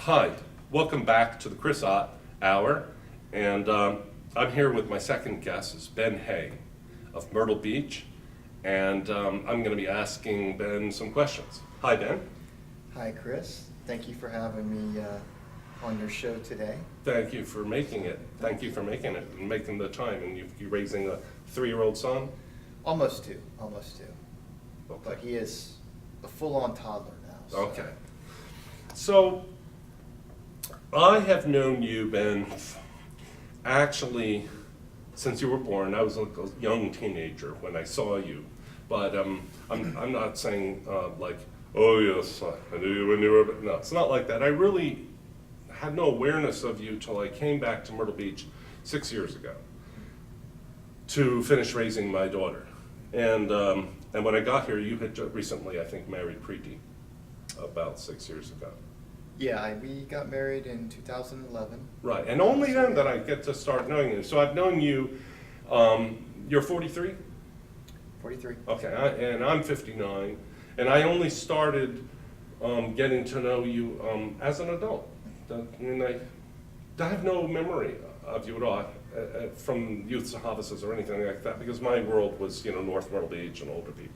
Hi, welcome back to the Chris Ott Hour, and I'm here with my second guest, is Ben Hay of Myrtle Beach, and I'm going to be asking Ben some questions. Hi, Ben. Hi, Chris. Thank you for having me on your show today. Thank you for making it. Thank you for making it and making the time. And you're raising a 3-year-old son? Almost two. Okay. But he is a full-on toddler now. So. Okay. So, I have known you, Ben, actually, since you were born. I was a young teenager when I saw you. But I'm not saying like, oh yes, I knew you when you were, no, it's not like that. I really had no awareness of you till I came back to Myrtle Beach 6 years ago to finish raising my daughter. And when I got here, you had recently, I think, married Preeti about 6 years ago. Yeah, we got married in 2011. Right, and only then that I get to start knowing you. So I've known you, you're 43? 43. Okay, and I'm 59, and I only started getting to know you as an adult. I mean, I have no memory of you at all from youth offices or anything like that, because my world was, North Myrtle Beach and older people.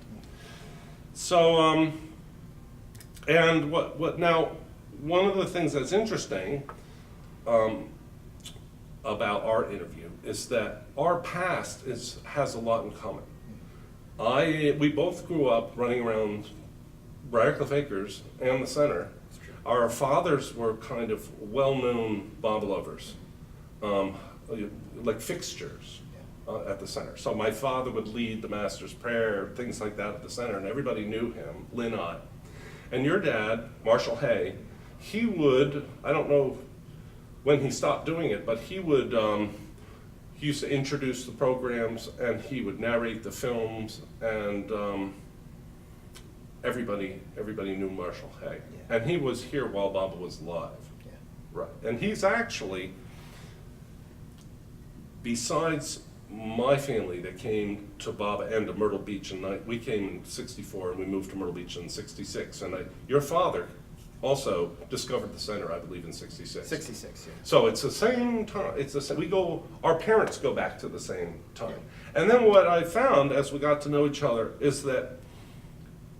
So, and what now, one of the things that's interesting about our interview is that our past has a lot in common. We both grew up running around Briarcliff Acres and the center. Our fathers were kind of well-known Bob lovers, like fixtures at the center. So my father would lead the Master's Prayer, things like that at the center, and everybody knew him, Lynn Ott. And your dad, Marshall Hay, he would, I don't know when he stopped doing it, but he would, he used to introduce the programs, and he would narrate the films, and everybody knew Marshall Hay. Yeah. And he was here while Baba was alive. Yeah. Right. And he's actually, besides my family that came to Baba and to Myrtle Beach, and we came in '64 and we moved to Myrtle Beach in '66, and your father also discovered the center, I believe, in '66. '66, yeah. So it's the same time. It's the same. Our parents go back to the same time. Yeah. And then what I found as we got to know each other is that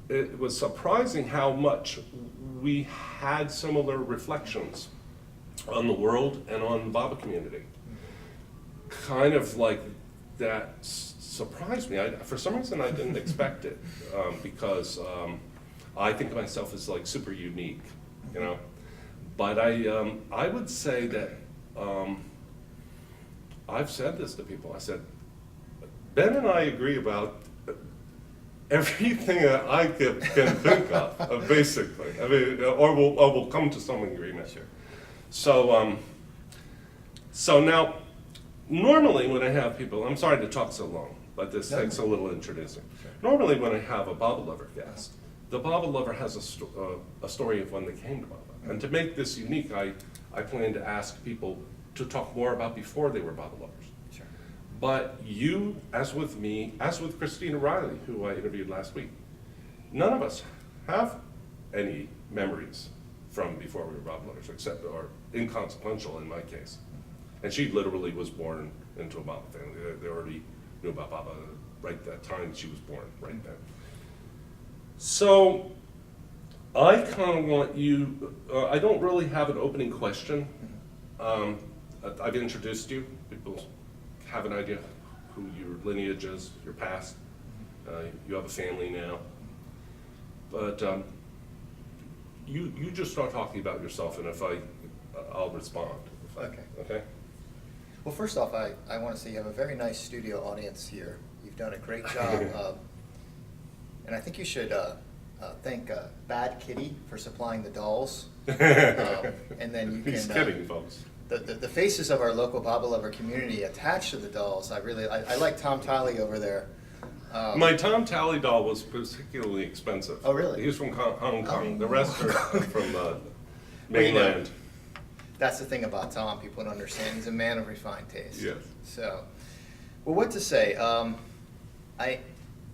it was surprising how much we had similar reflections on the world and on the Baba community. Kind of like that surprised me. For some reason, I didn't expect it because I think of myself as like super unique, But I would say that I've said this to people. I said, Ben and I agree about everything that I can think of, basically. I mean, or we'll come to some agreement. Sure. So now, normally when I have people, I'm sorry to talk so long, but this takes a little introducing. Sure. Normally when I have a Baba lover guest, the Baba lover has a story of when they came to Baba. And to make this unique, I plan to ask people to talk more about before they were Baba lovers. Sure. But you, as with me, as with Christina Riley, who I interviewed last week, none of us have any memories from before we were Baba lovers, except, or inconsequential in my case. And she literally was born into a Baba family. They already knew about Baba right that time she was born, right then. So I kind of want you, I don't really have an opening question. I've introduced you. People have an idea who your lineage is, your past. You have a family now. But you just start talking about yourself, and I'll respond. Okay. Okay? Well, first off, I want to say you have a very nice studio audience here. You've done a great job. And I think you should thank Bad Kitty for supplying the dolls. And then you can... He's kidding, folks. The faces of our local Baba lover community attached to the dolls. I like Tom Talley over there. My Tom Talley doll was particularly expensive. Oh, really? He was from Hong Kong. The rest are from mainland. Well, that's the thing about Tom. People don't understand. He's a man of refined taste. Yes. So, well, what to say?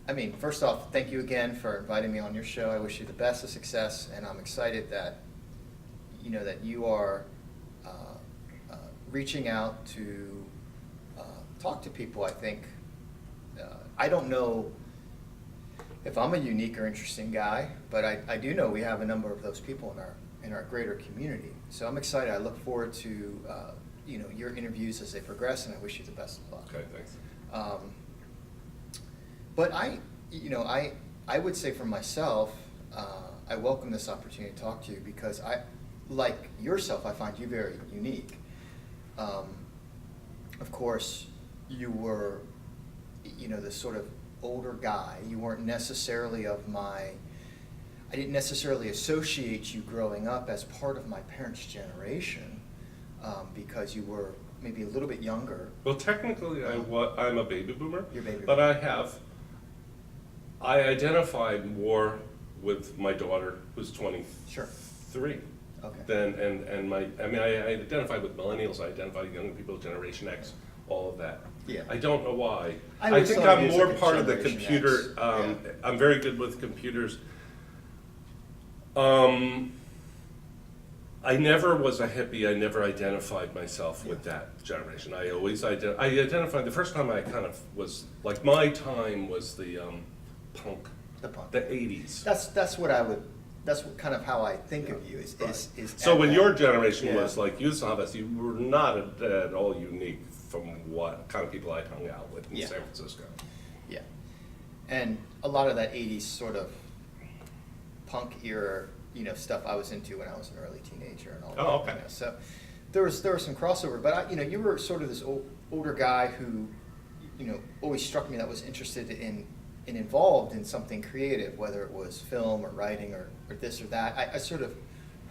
I mean, first off, thank you again for inviting me on your show. I wish you the best of success, and I'm excited that that you are reaching out to talk to people. I think I don't know if I'm a unique or interesting guy, but I do know we have a number of those people in our greater community. So I'm excited. I look forward to your interviews as they progress, and I wish you the best of luck. Okay, thanks. But I would say for myself, I welcome this opportunity to talk to you because like yourself, I find you very unique. Of course, you were, this sort of older guy. You weren't necessarily I didn't necessarily associate you growing up as part of my parents' generation because you were maybe a little bit younger. Well, technically, I'm a baby boomer. You're a baby but boomer. I identify more with my daughter, who's 23. Sure. Okay. I identify with millennials. I identify with younger people, Generation X, all of that. Yeah. I don't know why. I I always think thought I'm of you as more like a part of the Generation computer. X. Yeah. I'm very good with computers. I never was a hippie. I never identified myself with that generation. I always I identified, the first time I kind of was, like, my time was the punk, The punk. the 80s. That's what kind of how I think of you is So at when that- your generation Yeah. was like youth office, you were not at all unique from what kind of people I hung out with in Yeah. San Francisco. Yeah, and a lot of that '80s sort of punk era, stuff I was into when I was an early teenager and all that. Oh, okay. So there was some crossover, but you were sort of this older guy who, always struck me that was interested in and involved in something creative, whether it was film or writing or this or that. I sort of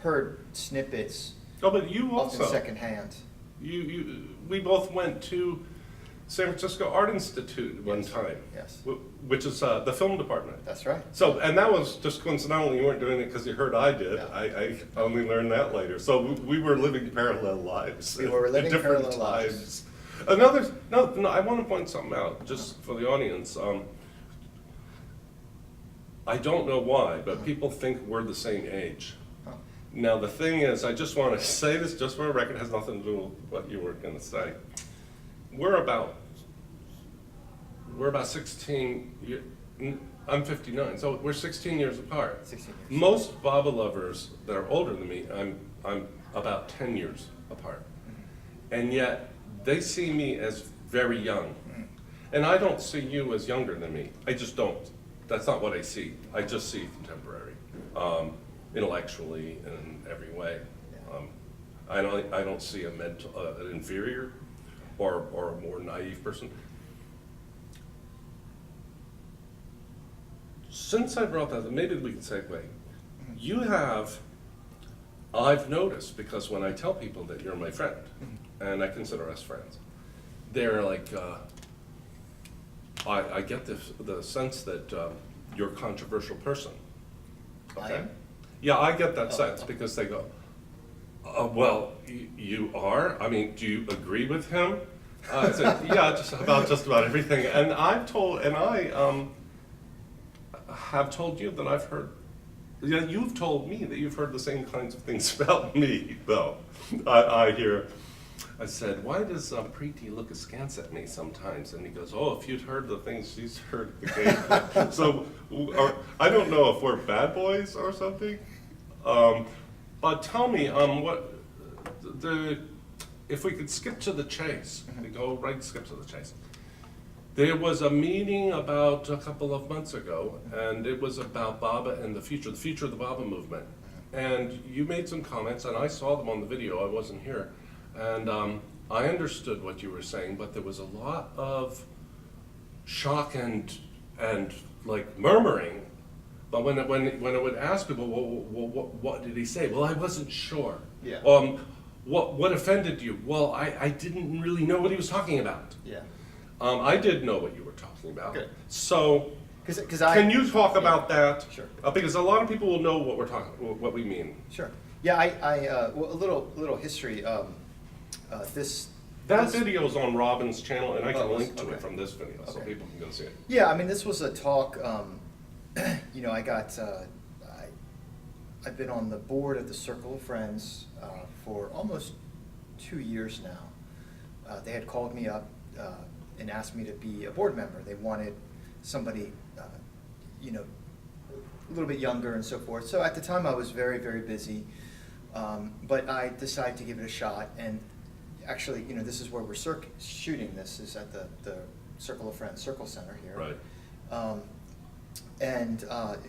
heard snippets, Oh, but you often also, secondhand. we both went to San Francisco Art Institute one Yes. time. Yes. Which is the film department. That's right. So, and that was just coincidental. You weren't doing it because you heard I did. No. I only learned that later. So we were living parallel lives. We were living at different parallel lives. times. No, I want to point something out just for the audience. I don't know why, but people think we're the same age. Huh. Now, the thing is, I just want to say this just for a record, it has nothing to do with what you were going to say. We're about 16, I'm 59, so we're 16 years apart. 16 years. Most Baba lovers that are older than me, I'm about 10 years apart. And yet, they see me as very young. And I don't see you as younger than me. I just don't. That's not what I see. I just see contemporary, intellectually and in every way. I don't see an inferior or a more naive person. Since I brought that, maybe we can segue. You have, I've noticed, because when I tell people that you're my friend, and I consider us friends, they're like, I get the sense that you're a controversial person. I am? Yeah, I get that Oh. sense because they go, well, you are? I mean, do you agree with him? I said, yeah, just about everything. And I have told you that I've heard, you've told me that you've heard the same kinds of things about me, though. I said, why does Preeti look askance at me sometimes? And he goes, oh, if you'd heard the things she's heard at the game. So I don't know if we're bad boys or something. But tell me, if we could skip to the chase, skip to the chase. There was a meeting about a couple of months ago, and it was about Baba and the future of the Baba movement. And you made some comments, and I saw them on the video, I wasn't here. And I understood what you were saying, but there was a lot of shock and like murmuring. But when it would ask people, well, what did he say? Well, I wasn't sure. Yeah. What offended you? Well, I didn't really know what he was talking about. Yeah. I did know what you were talking about. Good. So, Because can you talk about that? Sure. Because a lot of people will know what we mean. Sure. Yeah. Well, a little history. This Video's on Robin's channel, and I can Oh, link to okay. it from this video, so Okay. people can go see it. Yeah, I mean, this was a talk. I've been on the board of the Circle of Friends for almost 2 years now. They had called me up and asked me to be a board member. They wanted somebody, you know, a little bit younger and so forth. So at the time I was very, very busy, but I decided to give it a shot. And actually, you know, this is where we're shooting this, is at the Circle of Friends Circle Center here. Right.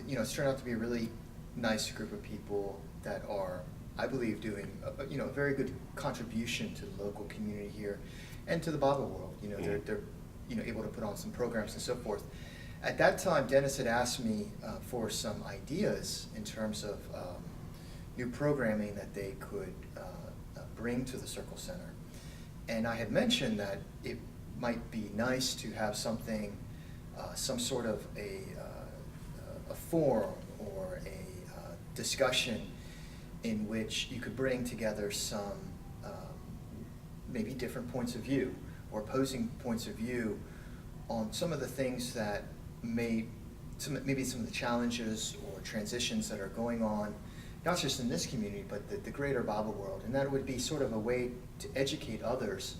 You know, it's turned out to be a really nice group of people that are, I believe, doing you know, a very good contribution to the local community here and to the Bible world. You know, they're you know, able to put on some programs and so forth. At that time, Dennis had asked me for some ideas in terms of new programming that they could bring to the Circle Center. And I had mentioned that it might be nice to have something, some sort of a forum or a discussion in which you could bring together some maybe different points of view or opposing points of view on some of the things that maybe some of the challenges or transitions that are going on, not just in this community, but the greater Bible world. And that would be sort of a way to educate others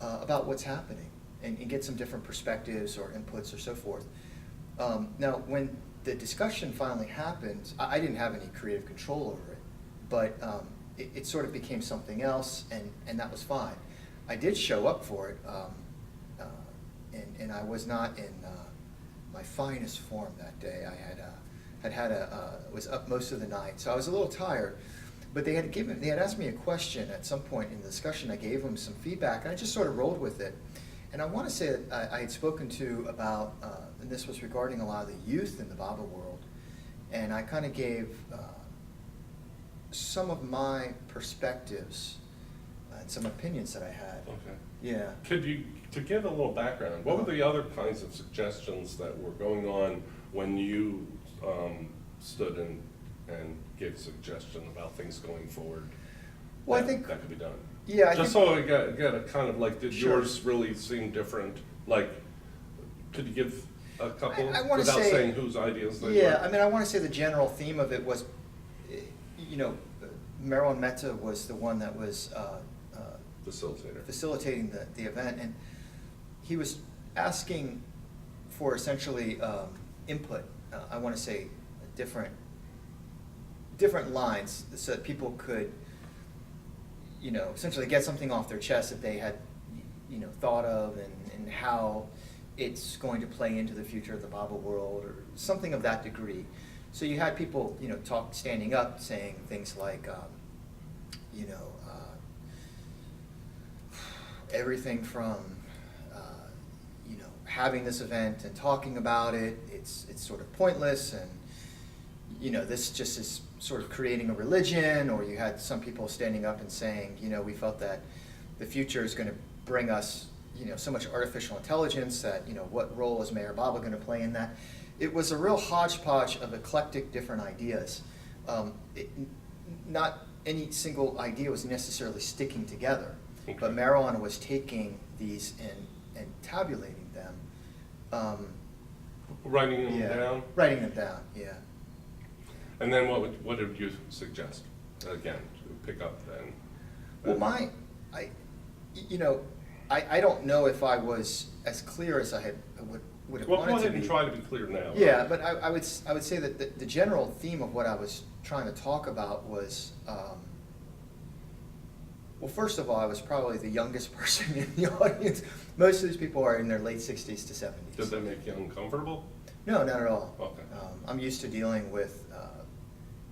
about what's happening and get some different perspectives or inputs or so forth. Now, when the discussion finally happened, I didn't have any creative control over it, but it sort of became something else, and that was fine. I did show up for it, and I was not in my finest form that day. I was up most of the night, so I was a little tired. But they had asked me a question at some point in the discussion. I gave them some feedback, and I just sort of rolled with it. And I want to say that I had spoken to about, and this was regarding a lot of the youth in the Bible world, and I kind of gave some of my perspectives and some opinions that I had. Okay. Yeah. Could you, to give a little background, what were the other kinds of suggestions that were going on when you stood and gave a suggestion about things going forward? Well, that, I think that could be done. Yeah, just so I get a kind of like, did Sure. yours really seem different? Like, could you give a couple I wanna without say- saying whose ideas they Yeah, were? I mean, I want to say the general theme of it was, you know, Myrtle Meta was the one that was Facilitator. facilitating the event, and he was asking for essentially input. I want to say different lines so that people could, you know, essentially get something off their chest that they had, you know, thought of, and how it's going to play into the future of the Bible world, or something of that degree. So you had people, you know, standing up, saying things like, you know, everything from, you know, having this event and talking about it, it's sort of pointless, and, you know, this just is sort of creating a religion. Or you had some people standing up and saying, you know, we felt that the future is going to bring us, you know, so much artificial intelligence that, you know, what role is Mayor Bible going to play in that? It was a real hodgepodge of eclectic different ideas. Not any single idea was necessarily sticking together, Okay. but Marilyn was taking these and tabulating them. Writing them Yeah, down? writing them down, yeah. And then what did you suggest, again, to pick up then? Well, you know, I don't know if I was as clear as I would have Well, wanted go to ahead and be. try to be clear now. Yeah, but I would say that the general theme of what I was trying to talk about was, well, first of all, I was probably the youngest person in the audience. Most of these people are in their late 60s to 70s. Did that make you uncomfortable? No, not at all. Okay. I'm used to dealing with.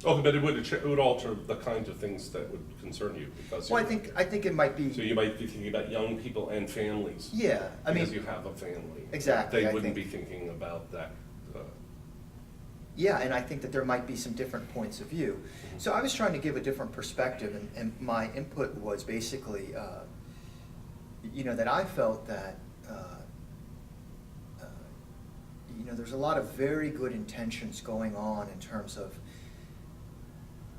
Okay, but it would alter the kinds of things that would concern you because. Well, I think it might be. So you might be thinking about young people and families. Yeah, I mean. Because you have a family. Exactly, They I wouldn't think. be thinking about that. Yeah, and I think that there might be some different points of view. So I was trying to give a different perspective, and my input was basically, you know, that I felt that, you know, there's a lot of very good intentions going on in terms of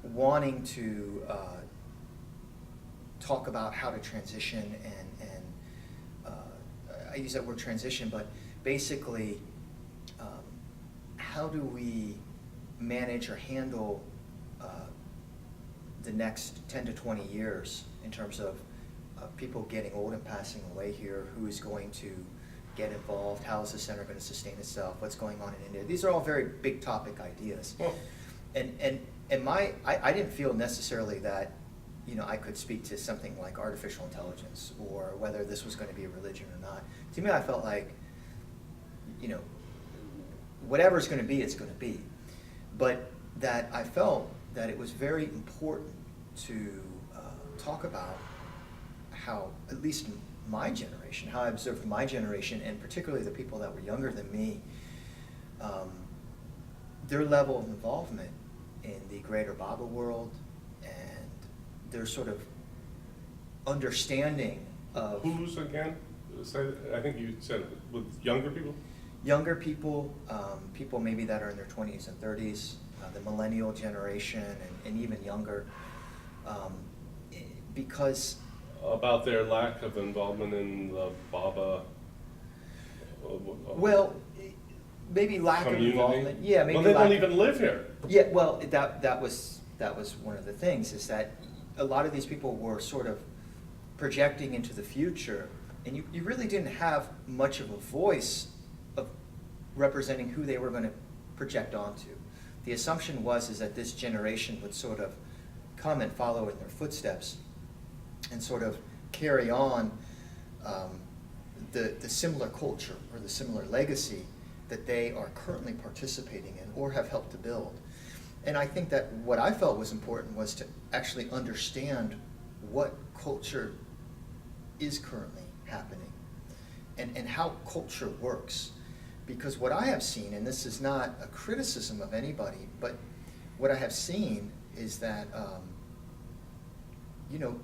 wanting to talk about how to transition, and I use that word transition, but basically, how do we manage or handle the next 10 to 20 years in terms of people getting old and passing away here, who is going to get involved, how is the center going to sustain itself, what's going on in India. These are all very big topic ideas. Well, I didn't feel necessarily that, you know, I could speak to something like artificial intelligence or whether this was going to be a religion or not. To me, I felt like, you know, whatever it's going to be, it's going to be. But that I felt that it was very important to talk about how, at least my generation, how I observed my generation, and particularly the people that were younger than me, their level of involvement in the greater Baba world and their sort of understanding of... Who's again? I think you said with younger people? Younger people, people maybe that are in their 20s and 30s, the millennial generation and even younger, because... About their lack of involvement in the Baba... Well, maybe lack community. of involvement. Yeah, maybe. Well, they lack don't even live here. Yeah, well, that was one of the things, is that a lot of these people were sort of projecting into the future, and you really didn't have much of a voice of representing who they were going to project onto. The assumption is that this generation would sort of come and follow in their footsteps and sort of carry on the similar culture or the similar legacy that they are currently participating in or have helped to build. And I think that what I felt was important was to actually understand what culture is currently happening and how culture works. Because what I have seen, and this is not a criticism of anybody, but what I have seen is that, you know,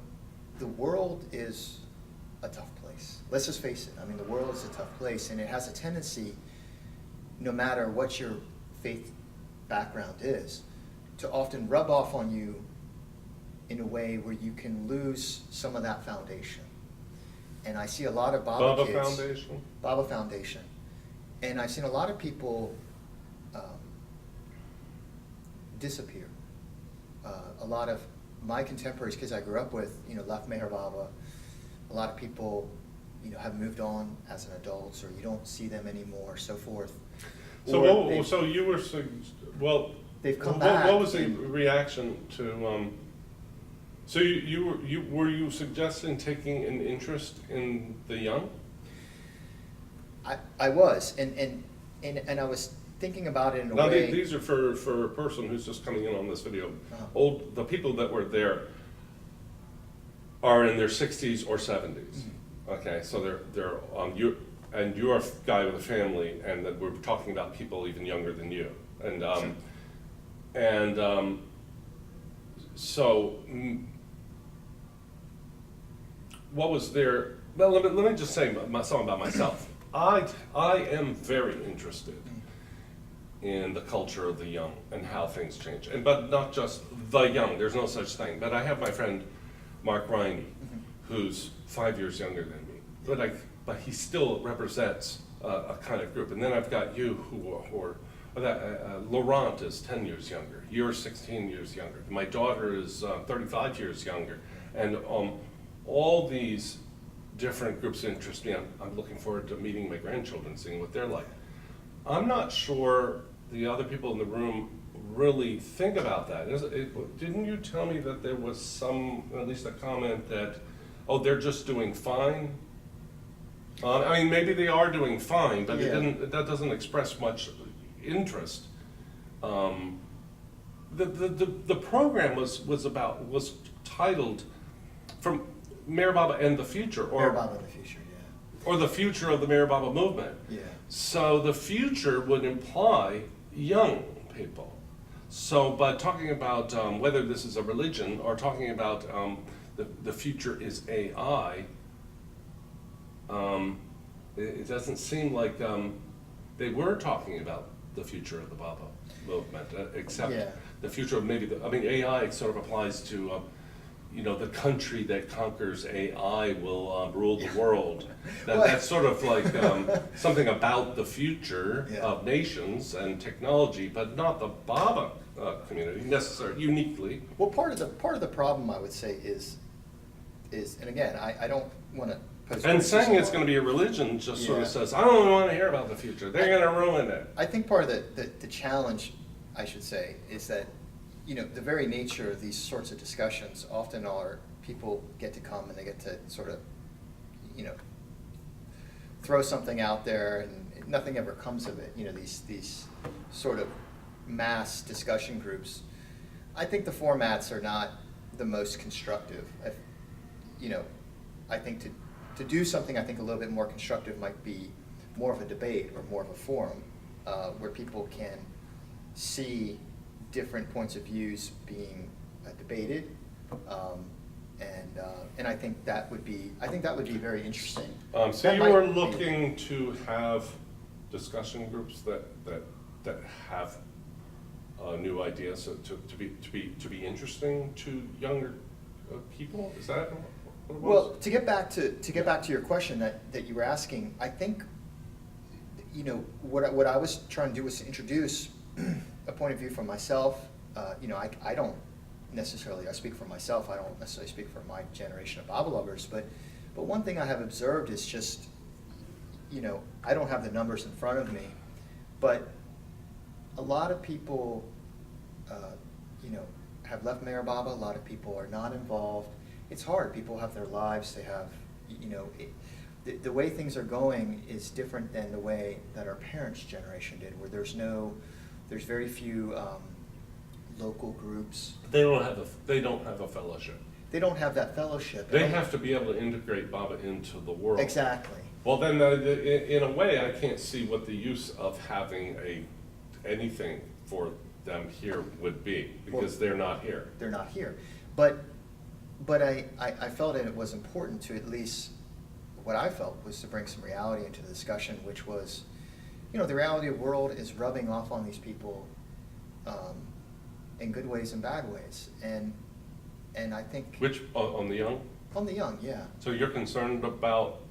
the world is a tough place. Let's just face it. I mean, the world is a tough place, and it has a tendency, no matter what your faith background is, to often rub off on you in a way where you can lose some of that foundation. And I see a lot of Baba kids, Foundation? Baba Foundation. And I've seen a lot of people disappear. A lot of my contemporaries, kids I grew up with, you know, left Meher Baba. A lot of people, you know, have moved on as an adults, or you don't see them anymore, so forth. So, so you were, well, they've come back. What was the reaction to, so were you suggesting taking an interest in the young? I was, and I was thinking about it in a way. Now, these are for a person who's just coming in on this video. The people that were there are in their 60s or 70s. Mm-hmm. Okay, so you're a guy with a family, and that we're talking about people even younger than you, and sure. So what was there? Well, let me just say something about myself. I am very interested in the culture of the young and how things change, but not just the young. There's no such thing. But I have my friend Mark Riney, who's 5 years younger than me, but he still represents a kind of group. And then I've got you who are Laurent is 10 years younger. You're 16 years younger. My daughter is 35 years younger, and all these different groups interest me. I'm looking forward to meeting my grandchildren, seeing what they're like. I'm not sure the other people in the room really think about that. Didn't you tell me that there was at least a comment that, oh, they're just doing fine? I mean, maybe they are doing fine, but yeah. That doesn't express much interest. The program was titled from Meher Baba and the Future, Meher Baba and the Future, yeah. Or the future of the Meher Baba movement. Yeah. So the future would imply young people. So, but talking about whether this is a religion or talking about the future is AI, it doesn't seem like they were talking about the future of the Baba movement, except the future of AI sort of applies to the country that conquers AI will rule the world. That's sort of like something about the future of nations and technology, but not the Baba community, necessary, uniquely. Well, part of the problem, I would say, is, and again, I don't want to pose. And saying criticism it's on- going to be a religion just sort of Yeah. says, I don't want to hear about the future. They're going to ruin it. I think part of the challenge, I should say, is that, the very nature of these sorts of discussions often are people get to come and they get to sort of, throw something out there and nothing ever comes of it. These sort of mass discussion groups. I think the formats are not the most constructive. I think to do something I think a little bit more constructive might be more of a debate or more of a forum where people can see different points of views being debated, and I think that would be very interesting. So That you might were be- looking to have discussion groups that have new ideas to be interesting to younger people? Is that what it was? Well, to get back to your question that you were asking, I think, what I was trying to do was to introduce a point of view from myself. I don't necessarily, I speak for myself, I don't necessarily speak for my generation of Bible lovers, but one thing I have observed is just, I don't have the numbers in front of me, but a lot of people, have left Mayor Baba, a lot of people are not involved. It's hard, people have their lives, they have, the way things are going is different than the way that our parents' generation did, where there's very few local groups. They don't have a fellowship. They don't have that fellowship. They have to be able to integrate Baba into the world. Exactly. Well, then, in a way, I can't see what the use of having anything for them here would be, because they're not here. They're not here. But I felt that it was important to, at least what I felt was to bring some reality into the discussion, which was, the reality of the world is rubbing off on these people in good ways and bad ways. And I think Which, on the young? on the young, yeah. So you're concerned about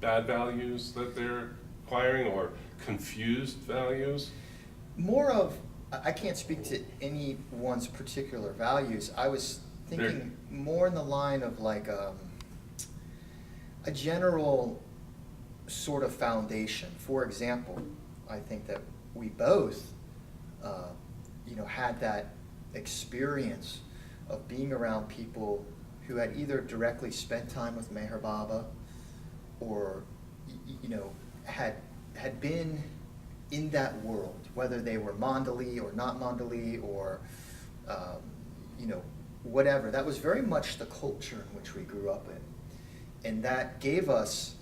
bad values that they're acquiring, or confused values? More of, I can't speak to anyone's particular values. I was thinking more in the line of like a general sort of foundation. For example, I think that we both, had that experience of being around people who had either directly spent time with Meher Baba or, had been in that world, whether they were Mandali or not Mandali or, whatever. That was very much the culture in which we grew up in. And that gave us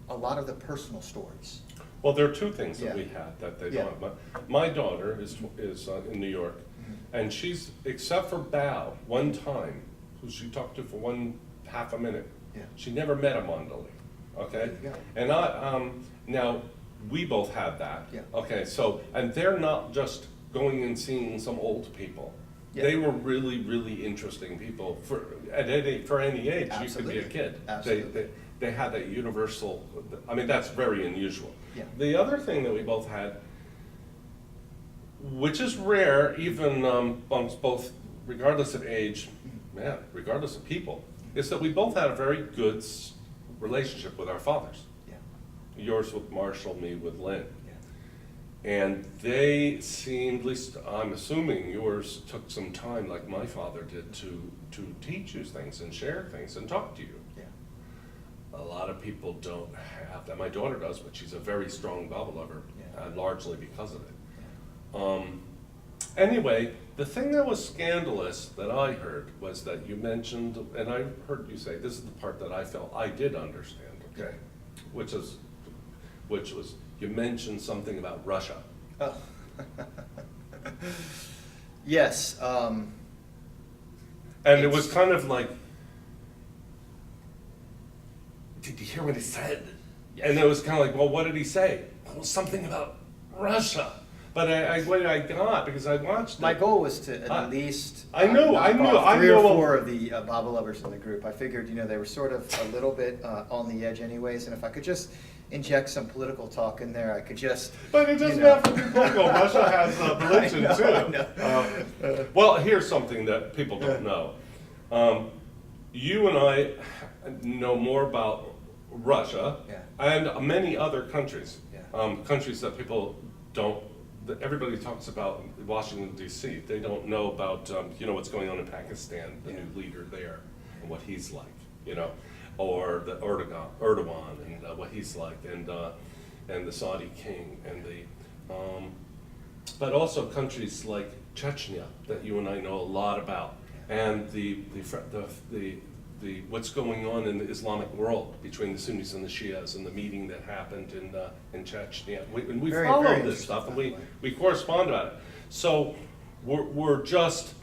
a lot of the personal stories. Well, there are two things that Yeah. we had that they Yeah. don't have. My daughter is in New York, and she's, except for Bao, one time, who she talked to for half a minute, Yeah. she never met a Mandali, okay? There you go. And now, we both had that. Yeah. Okay, so, and they're not just going and seeing some old people. Yeah. They were really, really interesting people for any age. You could be a Absolutely. kid. Absolutely. They had that universal, that's very unusual. Yeah. The other thing that we both had, which is rare even amongst both, regardless of age, regardless of people, is that we both had a very good relationship with our fathers. Yeah. Yours with Marshall, me with Lynn. Yeah. And they seemed, at least I'm assuming yours took some time, like my father did, to teach you things and share things and talk to you. Yeah. A lot of people don't have that. My daughter does, but she's a very strong Bible lover, Yeah. largely because of it. Anyway, the thing that was scandalous that I heard was that you mentioned, and I heard you say, this is the part that I felt I did understand, okay? Which was, you mentioned something about Russia. Oh. Yes. And it was kind of like, did you hear what he said? Yes. And it was kind of like, well, what did he say? Well, something about Russia. But what I got, because I watched it. My goal was to at least I knew, knock I knew, off I three knew. or four of the Bible lovers in the group. I figured, they were sort of a little bit on the edge anyways, and if I could just inject some political talk in there, I could just. But it doesn't you know. have to be political. Russia has religion I too. know. Well, here's something that people don't know. You and I know more about Russia Yeah. and many other countries. Yeah. Countries that people don't. That everybody talks about Washington D.C. They don't know about what's going on in Pakistan, the new leader there, and what he's like. Or the Erdogan and what he's like, and the Saudi king, and but also countries like Chechnya that you and I know a lot about, and the what's going on in the Islamic world between the Sunnis and the Shias, and the meeting that happened in Chechnya. We Very, follow very this stuff, and interesting, we correspond about it. So we're just.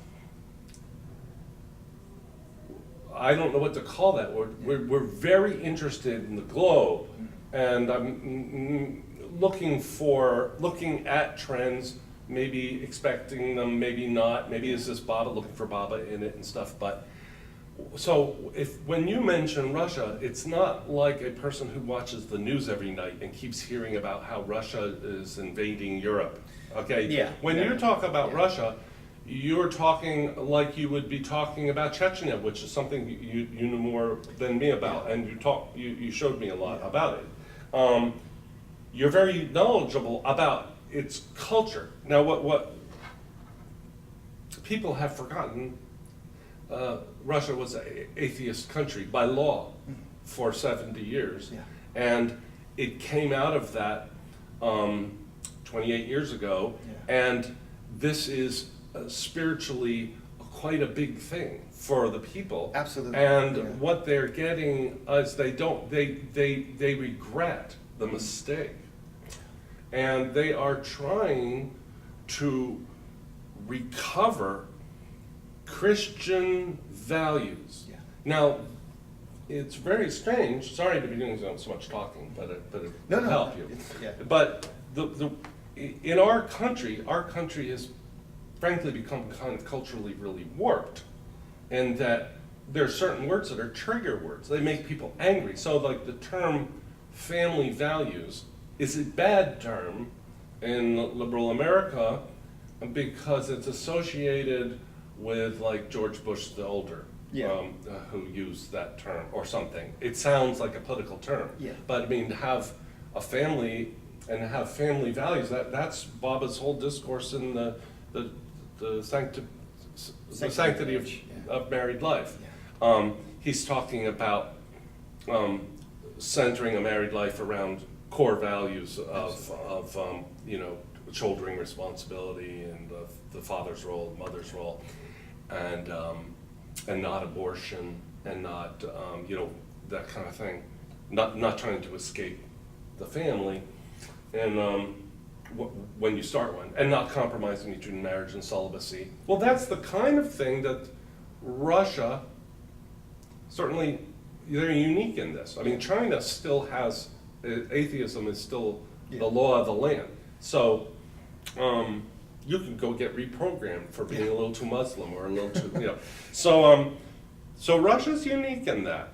I don't know what to call that. We're very interested in the globe, and I'm looking at trends, maybe expecting them, maybe not. Maybe is this Baba, looking for Baba in it and stuff. But so when you mention Russia, it's not like a person who watches the news every night and keeps hearing about how Russia is invading Europe. Okay. Yeah. When Yeah. you talk about Yeah. Russia, you're talking like you would be talking about Chechnya, which is something you know more than me about, and you showed me a lot about it. You're very knowledgeable about its culture. Now, what people have forgotten, Russia was an atheist country by law for 70 years, Yeah. and it came out of that 28 years ago, Yeah. and this is spiritually quite a big thing for the people. Absolutely. And Yeah. what they're getting is they regret the mistake, and they are trying to recover Christian values. Yeah. Now, it's very strange. Sorry to be doing so much talking, but it No, will help you. Yeah. But in our country has frankly become kind of culturally really warped, in that there are certain words that are trigger words. They make people angry. So like the term family values is a bad term in liberal America because it's associated with like George Bush the older, Yeah. who used that term or something. It sounds like a political term. Yeah. But I mean, to have a family and have family values, that's Baba's whole discourse in the sanctity of married life. Yeah. He's talking about centering a married life around core values of shouldering responsibility and the father's role, mother's role, and not abortion, and not that kind of thing. Not trying to escape the family, and when you start one, and not compromising between marriage and celibacy. Well, that's the kind of thing that Russia, certainly, they're unique in this. I mean, China still has, atheism is still the law of the land. So, you can go get reprogrammed for being a little too Muslim or a little too, So Russia's unique in that.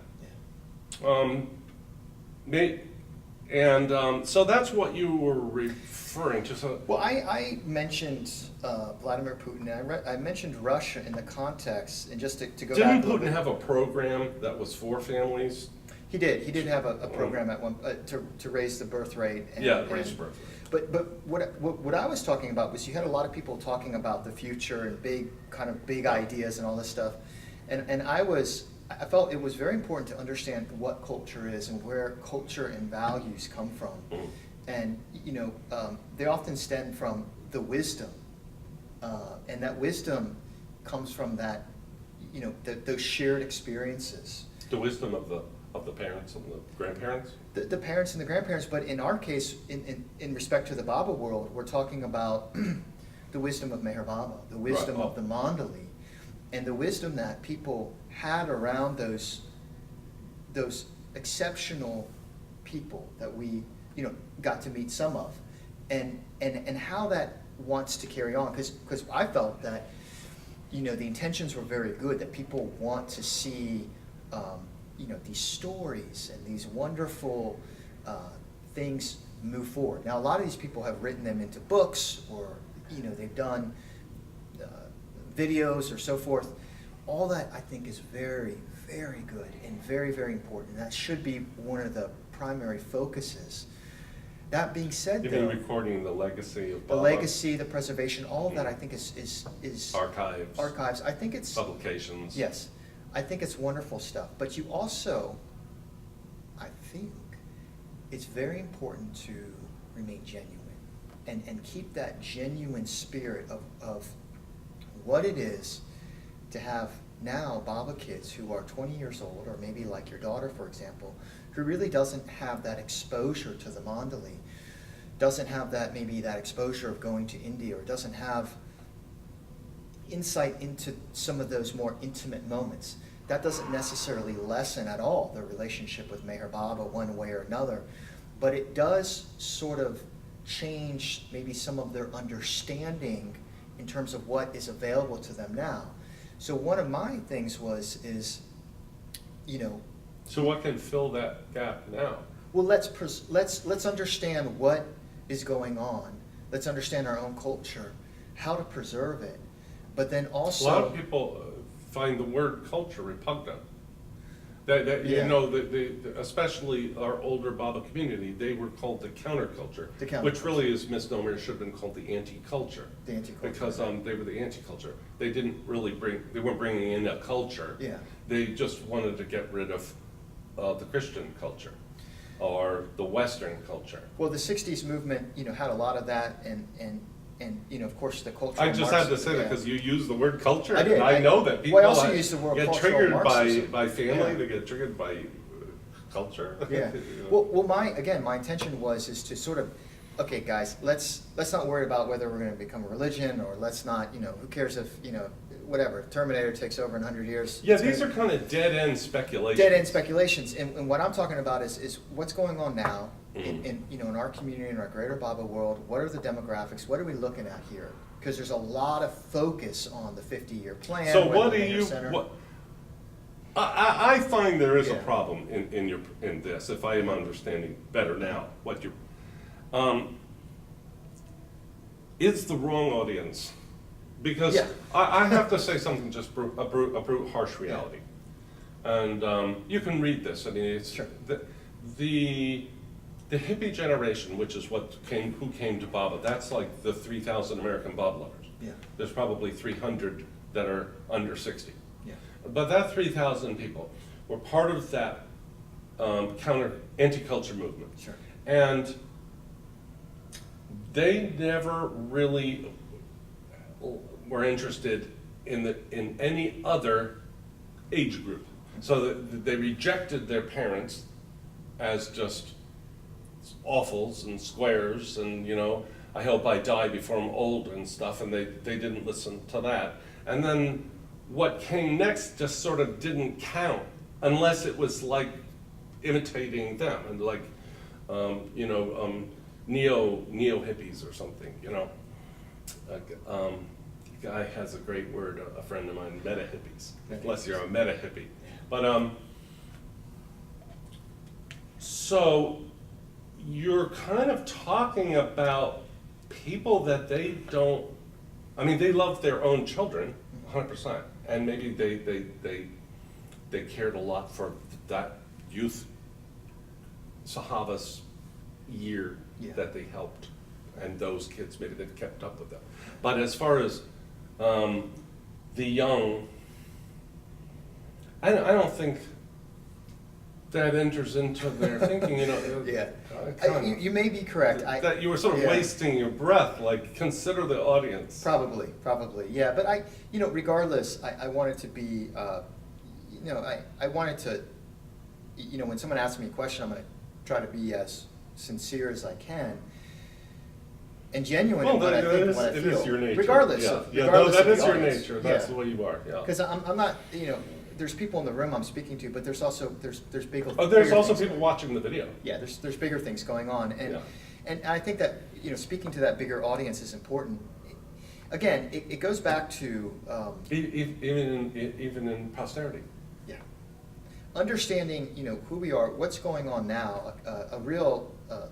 So that's what you were referring to. So, Well, I mentioned Vladimir Putin, and I mentioned Russia in the context, and just to go back didn't a little Putin bit. have a program that was for families? He did have a program at one to raise the birth rate. And, Raise the birth rate. But what I was talking about was you had a lot of people talking about the future and big ideas and all this stuff, and I felt it was very important to understand what culture is and where culture and values come from, and they often stem from the wisdom, and that wisdom comes from that those shared experiences. The wisdom of the parents and the grandparents? The parents and the grandparents, but in our case, in respect to the Baba world, we're talking about the wisdom of Meher Baba, the wisdom of the Mandali, and the wisdom that people had around those exceptional people that we got to meet some of, and how that wants to carry on, because I felt that the intentions were very good, that people want to see these stories and these wonderful things move forward. Now, a lot of these people have written them into books, or they've done videos or so forth. All that, I think, is very, very good and very, very important. That should be one of the primary focuses. That being said, Even though, recording the legacy of the Baba. legacy, the preservation, all of that, I think is Archives. I think it's Publications. Yes, I think it's wonderful stuff. But you also, I think, it's very important to remain genuine and keep that genuine spirit of what it is to have now Baba kids who are 20 years old, or maybe like your daughter, for example, who really doesn't have that exposure to the mandali, doesn't have that exposure of going to India, or doesn't have insight into some of those more intimate moments. That doesn't necessarily lessen at all their relationship with Meher Baba one way or another, but it does sort of change maybe some of their understanding in terms of what is available to them now. So one of my things is, So what can fill that gap now? well, let's understand what is going on. Let's understand our own culture, how to preserve it, but then also A lot of people find the word culture repugnant. Yeah. Especially our older Baba community, they were called the counterculture, The counterculture. which really is misnomer. It should have been called the anti-culture. The anti-culture, Because right. they were the anti-culture. They weren't bringing in a culture. Yeah. They just wanted to get rid of the Christian culture or the Western culture. Well, the '60s movement, had a lot of that, and of course the cultural. I just had to say that yeah. because you used the word culture. I did. And I know that people Well, I also used the word get cultural triggered Marxism. by family, Yeah. they get triggered by culture. Yeah. You know. Well, my intention is to sort of, okay, guys, let's not worry about whether we're going to become a religion, or let's not, who cares if, whatever, Terminator takes over in 100 years. Yeah, these are kind of dead-end speculations. Dead-end speculations. And what I'm talking about is what's going on now Mhm. in our community, in our greater Baba world. What are the demographics? What are we looking at here? Because there's a lot of focus on the 50-year plan. So where what the do Mayor you, Center- what, I find there is a Yeah. problem in this, if I am understanding better now, what you, it's the wrong audience. Because Yeah. I have to say something, just a brute harsh reality. And you can read this, I mean, it's, Sure. the hippie generation, which is who came to Baba, that's like the 3,000 American Baba lovers. Yeah. There's probably 300 that are under 60. Yeah. But that 3,000 people were part of that anti-culture movement. Sure. And they never really were interested in any other age group. So they rejected their parents as just awfuls and squares, and I hope I die before I'm old and stuff, and they didn't listen to that. And then what came next just sort of didn't count unless it was like imitating them and like neo hippies or something. A guy has a great word, a friend of mine, meta hippies, unless you're a meta hippie. But so you're kind of talking about people that they don't, I mean, they love their own children, 100%, and maybe they cared a lot for that youth Sahaba's year Yeah. that they helped, and those kids, maybe they've kept up with them. But as far as the young, I don't think that enters into their thinking, Yeah. kinda- You may be correct. that you were sort of Yeah. wasting your breath, like, consider the audience. Probably, yeah. But regardless, I wanted to be, I wanted to, when someone asks me a question, I'm going to try to be as sincere as I can and genuine in what I think and what I it feel. is your nature. Regardless. Yeah, of- yeah, no, regardless that of is the your audience. nature. That's Yeah. the way you are. Yeah. Because I'm not, there's people in the room I'm speaking to, but there's also there's bigger. Oh, there's bigger also things. people watching the video. Yeah, there's bigger things going on, and Yeah. and I think that speaking to that bigger audience is important. Again, it goes back to Even in posterity. yeah. understanding, who we are, what's going on now, a real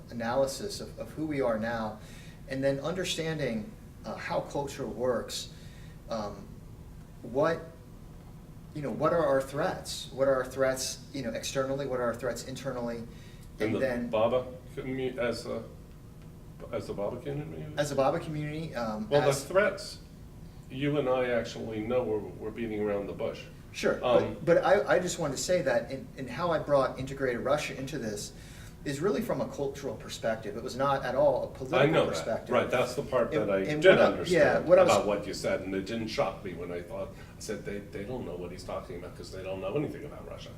analysis of who we are now, and then understanding how culture works. What are our threats? What are our threats, externally? What are our threats internally? And then Baba community, as the Baba community? as a Baba community, Well, the threats, you and I actually know we're beating around the bush. Sure, but I just wanted to say that in how I brought integrated Russia into this is really from a cultural perspective. It was not at all a political I know perspective. that, right, that's the part that I And did what I- understand what I was- about what you said, and it didn't shock me when I said they don't know what he's talking about because they don't know anything about Russia.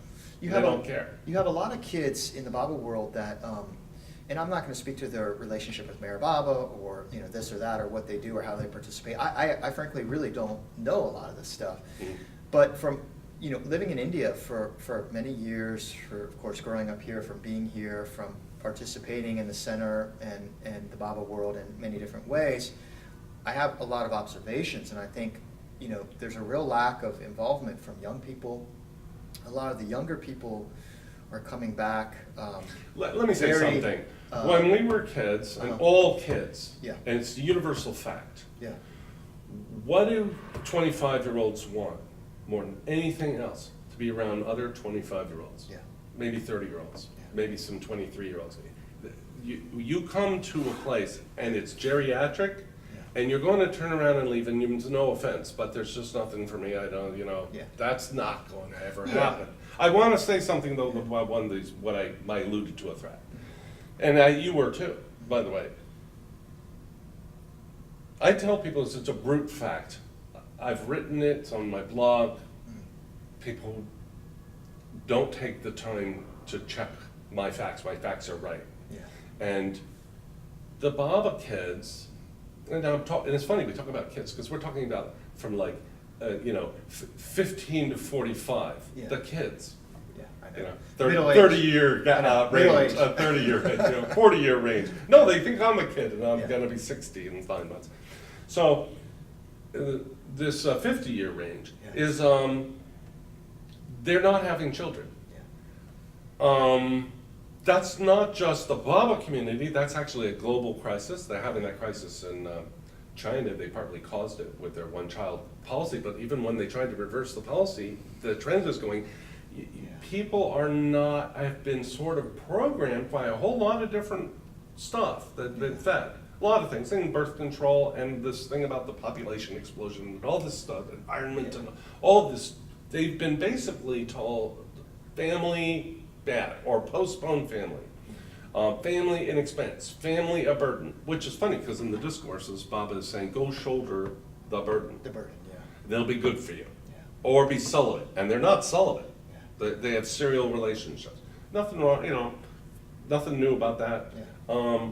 They don't care. You have a lot of kids in the Baba world that, and I'm not going to speak to their relationship with Mayor Baba or this or that or what they do or how they participate. I frankly really don't know a lot of this stuff. But from living in India for many years, of course growing up here, from being here, from participating in the center and the Baba world in many different ways, I have a lot of observations, and I think there's a real lack of involvement from young people. A lot of the younger people are coming back. Let me say very, something. When we were kids, and all kids, Yeah. and it's a universal fact, Yeah. what do 25-year-olds want more than anything else? To be around other 25-year-olds, Yeah. maybe 30-year-olds, Yeah. maybe some 23-year-olds. You come to a place and it's geriatric, and you're going to turn around and leave, and no offense, but there's just nothing for me. I don't, Yeah. that's not going to ever Yeah. happen. I want to say something though about one of these, what I alluded to a threat, and you were too, by the way. I tell people it's a brute fact. I've written it, it's on my blog. People don't take the time to check my facts. My facts are right. Yeah. And the Baba kids, and it's funny we talk about kids because we're talking about from 15 to 45. Yeah. The kids, Yeah. I know. 30, Middle age. 30-year Middle range, age. 30-year, 40-year range. No, they think I'm a kid and I'm Yeah. going to be 60 in 5 months. So this 50-year range Yeah. is they're not having children. Yeah. That's not just the Baba community, that's actually a global crisis. They're having that crisis in China. They partly caused it with their one-child policy, but even when they tried to reverse the policy, the trend is going, people have been sort of programmed by a whole lot of different stuff that have been fed. A lot of things, and birth control, and this thing about the population explosion, and all this stuff, environment, and all this. They've been basically told family bad, or postpone family. Family an expense, family a burden, which is funny because in the discourses, Baba is saying, go shoulder the burden. The burden. Yeah. They'll be good for you. Yeah. Or be celibate, and they're not celibate. Yeah. They have serial relationships. Nothing wrong, nothing new about that. Yeah.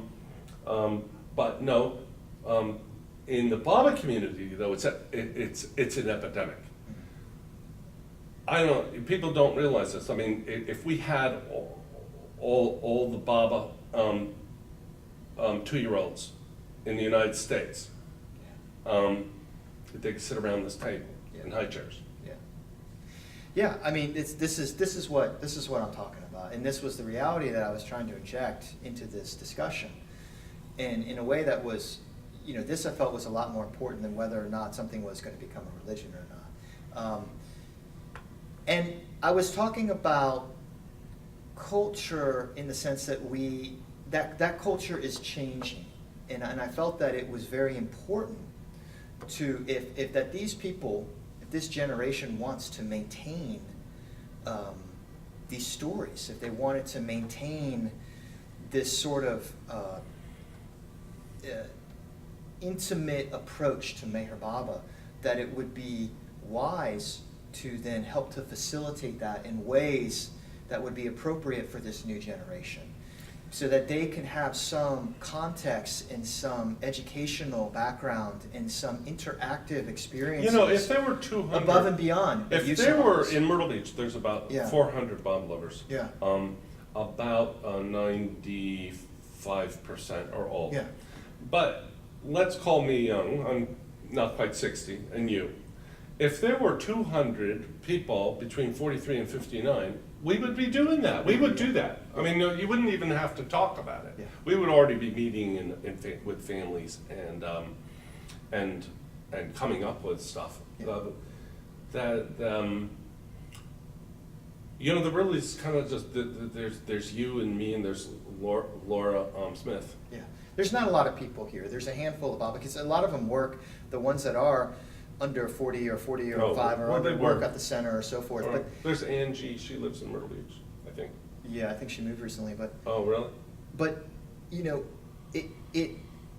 But no, in the Baba community though, it's an epidemic. People don't realize this. I mean, if we had all the Baba 2-year-olds in the United States, they could sit around this table in high chairs. Yeah. Yeah. I mean, this is what I'm talking about, and this was the reality that I was trying to inject into this discussion, and in a way that was, this I felt was a lot more important than whether or not something was going to become a religion or not. And I was talking about culture in the sense that that culture is changing, and I felt that it was very important to if these people, if this generation wants to maintain these stories, if they wanted to maintain this sort of intimate approach to Meher Baba, that it would be wise to then help to facilitate that in ways that would be appropriate for this new generation, so that they can have some context and some educational background and some interactive experiences. If there were 200... above and beyond. If there were, in Myrtle Beach, there's about Yeah. 400 Bob lovers. Yeah. About 95% are old. Yeah. But let's call me young, I'm not quite 60, and you. if there were 200 people between 43 and 59, we would be doing that. We would do that. I mean, no, you wouldn't even have to talk about it. Yeah. We would already be meeting with families and coming up with stuff. Yeah. You know, the really is kind of just there's you and me, and there's Laura Smith. Yeah, there's not a lot of people here. There's a handful of because a lot of them work. The ones that are under 40 or 40 or 5 or under work at the center or so forth. But there's Angie. She lives in Myrtle Beach, I think. Yeah, I think she moved recently. But oh, really? But you know,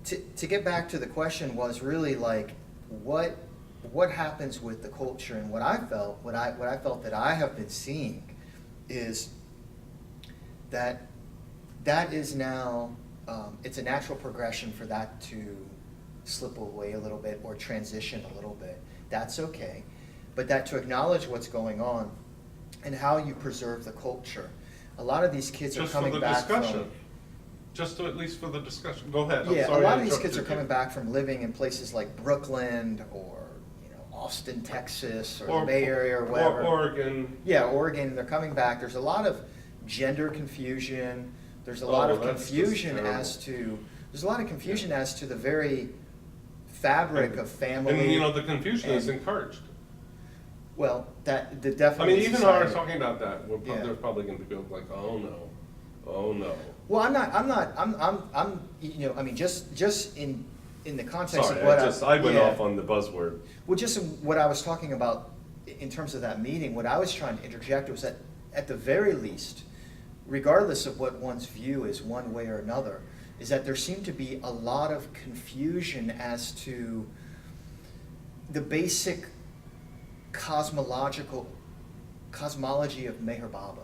to get back to the question was really like what happens with the culture, and what I felt that I have been seeing is that is now it's a natural progression for that to slip away a little bit or transition a little bit. That's okay, but that to acknowledge what's going on and how you preserve the culture. A lot of these kids are coming back from. Just to, at least for the discussion. Go ahead. Yeah, a lot of these kids are coming back from living in places like Brooklyn or Austin, Texas, or the Bay Area, or whatever. Or Oregon. Yeah, Oregon. They're coming back. There's a lot of gender confusion. There's a lot of confusion as to. There's a lot of confusion as to the very fabric of family. And the confusion is encouraged. Well, the definitely. I mean, even our talking about that, there's probably going to be people like, oh no. Well, I'm not. I mean, just in the context Sorry, of what I went off on the buzzword. Well, just what I was talking about in terms of that meeting, what I was trying to interject was that at the very least, regardless of what one's view is one way or another, is that there seemed to be a lot of confusion as to the basic cosmology of Meher Baba.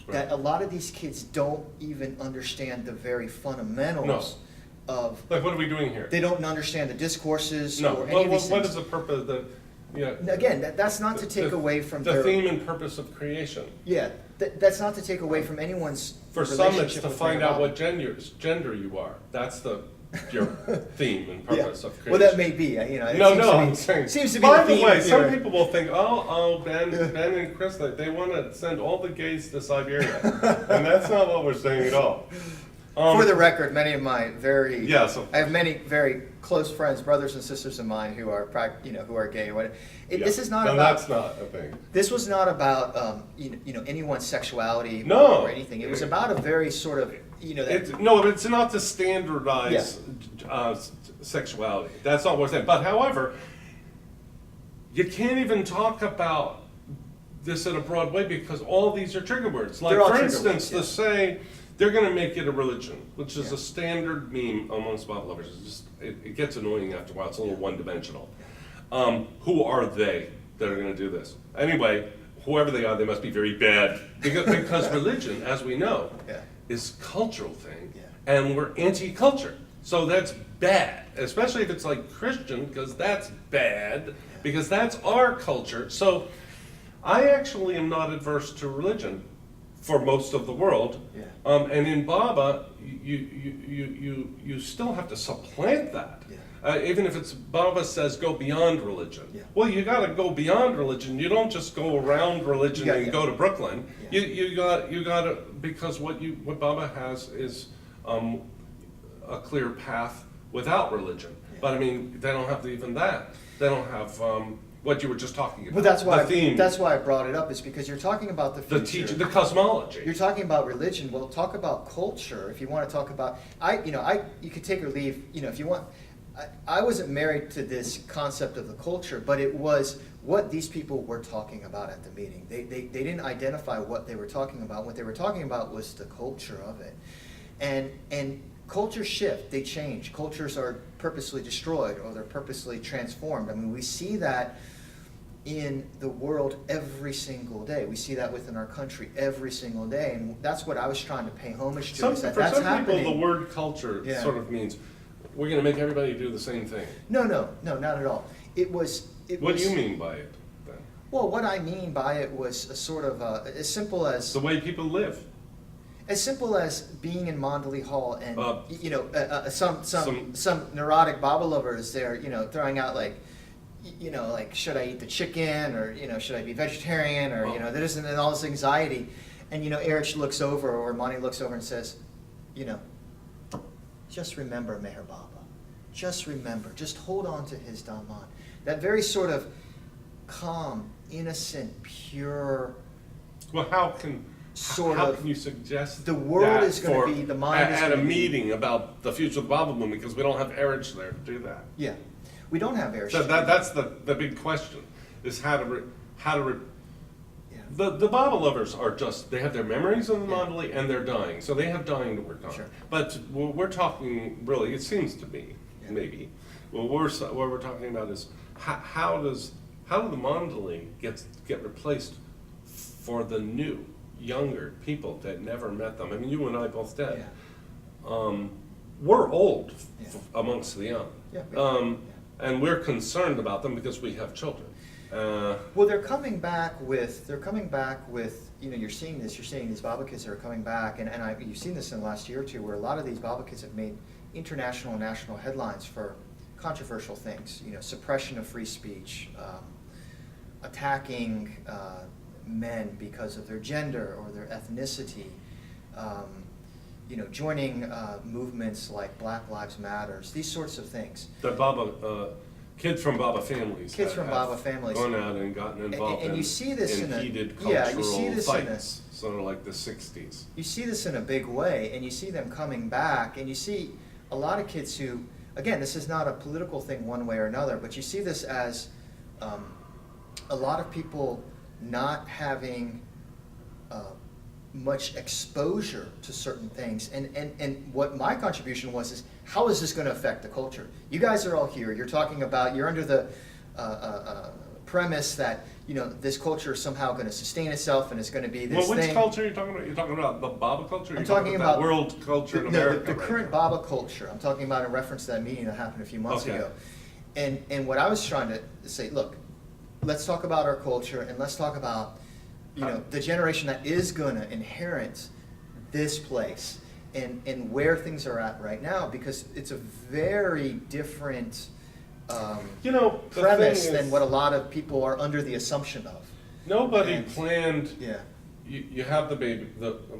Right. That a lot of these kids don't even understand the very fundamentals of. Like, what are we doing here? They don't understand the discourses No. or any of these things. What is the purpose? Again, that's not to take away from the theme and purpose of creation. Yeah, that's not to take away from anyone's. For some, it's relationship to with find their out Baba. what gender you are. That's your theme and purpose of creation. Well, that may be. It I'm saying. Seems to be. By the the way, theme some here. people will think, Ben and Chris, they want to send all the gays to Siberia, and that's not what we're saying at all. For the record, many of my I have many very close friends, brothers and sisters of mine who are who are gay or whatever. This is not about. That's not a thing. This was not about anyone's sexuality or anything. It was about a very sort of it's not to standardize sexuality. That's not what we're saying. But however, you can't even talk about this in a broad way because all these are trigger words. Like, for instance, to say they're going to make it a religion, which is a standard meme amongst Bible lovers. It's just, it gets annoying after a while. It's a little one-dimensional. Who are they that are going to do this? Anyway, whoever they are, they must be very bad. Because religion, as we know, is a cultural thing, and we're anti-culture. So that's bad, especially if it's like Christian, because that's bad, because that's our culture. So I actually am not adverse to religion for most of the world. And in Baba, you still have to supplant that. Even if it's Baba says go beyond religion. Well, you got to go beyond religion. You don't just go around religion and go to Brooklyn. You got to, because what Baba has is a clear path without religion. But I mean, they don't have even that. They don't have what you were just talking about. Well, that's why the theme. That's why I brought it up, is because you're talking about the future. The teaching, the cosmology. You're talking about religion. Well, talk about culture. If you want to talk about, you could take or leave. If you want. I wasn't married to this concept of the culture, but it was what these people were talking about at the meeting. They didn't identify what they were talking about. What they were talking about was the culture of it, and cultures shift. They change. Cultures are purposely destroyed or they're purposely transformed. I mean, we see that in the world every single day. We see that within our country every single day, and that's what I was trying to pay homage to. For some people, the word culture sort of means we're going to make everybody do the same thing. No, not at all. What do you mean by it, then? Well, what I mean by it was a sort of as simple as the way people live. As simple as being in Mondley Hall and some neurotic Baba lovers there, throwing out like, you know, like, should I eat the chicken, or, you know, should I be vegetarian, or, you know, there isn't all this anxiety. And, you know, Erich looks over, or Monty looks over and says, you know, just remember Meher Baba. Just remember, just hold on to his Dhamman. That very sort of calm, innocent, pure. Well, how can you suggest the world is going to be, the mind is at a going to be, meeting about the future of the Baba movement, because we don't have Erich there to do that. yeah, we don't have Erich. So that's the big question, is how to the Baba lovers are just, they have their memories of the Mandali and they're dying, so they have dying to work on. Sure. But we're talking, really, it seems to be, maybe, what we're talking about is how do the Mandali get replaced for the new, younger people that never met them? I mean, you and I both did. We're old amongst the young. And we're concerned about them because we have children. Well, they're coming back with, you know, you're seeing these Baba kids that are coming back, and you've seen this in the last year or two, where a lot of these Baba kids have made international and national headlines for controversial things, you know, suppression of free speech, attacking men because of their gender or their ethnicity, you know, joining movements like Black Lives Matters, these sorts of things. The Baba, kids from Baba families. Kids from Baba families. Gone out and gotten involved and you see this in heated you see cultural this fights, sort of like the 60s. You see this in a big way, and you see them coming back, and you see a lot of kids who, again, this is not a political thing one way or another, but you see this as a lot of people not having much exposure to certain things, and what my contribution was is, how is this going to affect the culture? You guys are all here, you're talking about, you're under the premise that, you know, this culture is somehow going to sustain itself and it's going to be this thing. Well, which thing. culture are you talking about? You're talking about the Baba culture? I'm talking about world culture in America. The current Baba culture. I'm talking about in reference to that meeting that happened a few months ago. And what I was trying to say, look, let's talk about our culture, and let's talk about, you know, the generation that is going to inherit this place and where things are at right now, because it's a very different you know, premise than what a lot of people are under the assumption of. Nobody planned. Yeah. You have the baby.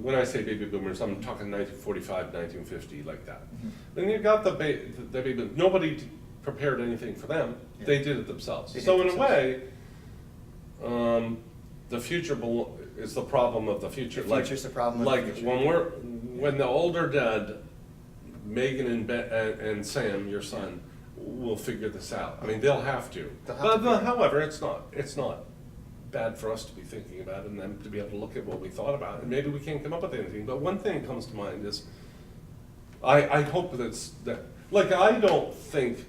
When I say baby boomers, I'm talking 1945, 1950, like that. Mm-hmm. Then you got the baby. Nobody prepared anything for them. Yeah. They did it themselves. They So did in a way, the future is the problem of the future. The future's the problem of the future. Like when the older dad, Megan and Sam, your son, will figure this out. I mean, they'll have to. However, it's not bad for us to be thinking about it and then to be able to look at what we thought about it. And maybe we can't come up with anything. But one thing comes to mind is, I hope that like, I don't think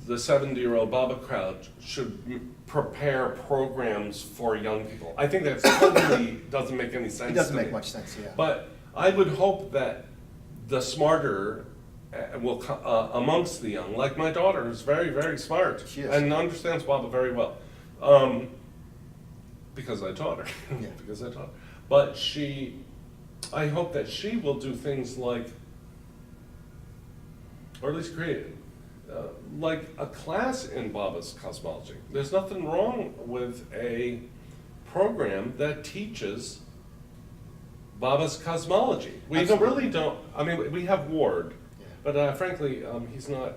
the 70-year-old Baba crowd should prepare programs for young people. I think that totally doesn't make any sense. It doesn't to make me. much sense, yeah. But I would hope that the smarter will amongst the young, like my daughter is very, very smart. She is. And understands Baba very well, because I taught her. Yeah. Because I taught her. But I hope that she will do things like, or at least create it, like a class in Baba's cosmology. There's nothing wrong with a program that teaches Baba's cosmology. We really don't. I mean, we have Ward, but frankly, he's not.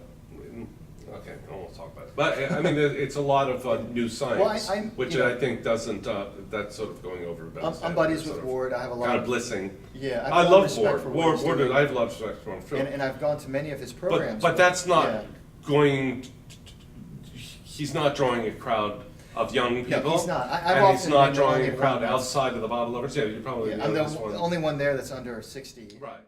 Okay, I won't talk about it. But I mean, it's a lot of new science, Well, which I think doesn't. That's sort of going over. I'm buddies with Ward. I have a lot kind of of blissing. Yeah, I love Ward. Ward. I have a lot of respect for him. And I've gone to many of his programs. But that's not yeah. going. He's not drawing a crowd of young people. No, he's not. And he's not drawing a crowd outside of the Baba lovers. Yeah, you probably Yeah, know I'm this the one. only one there that's under 60. Right.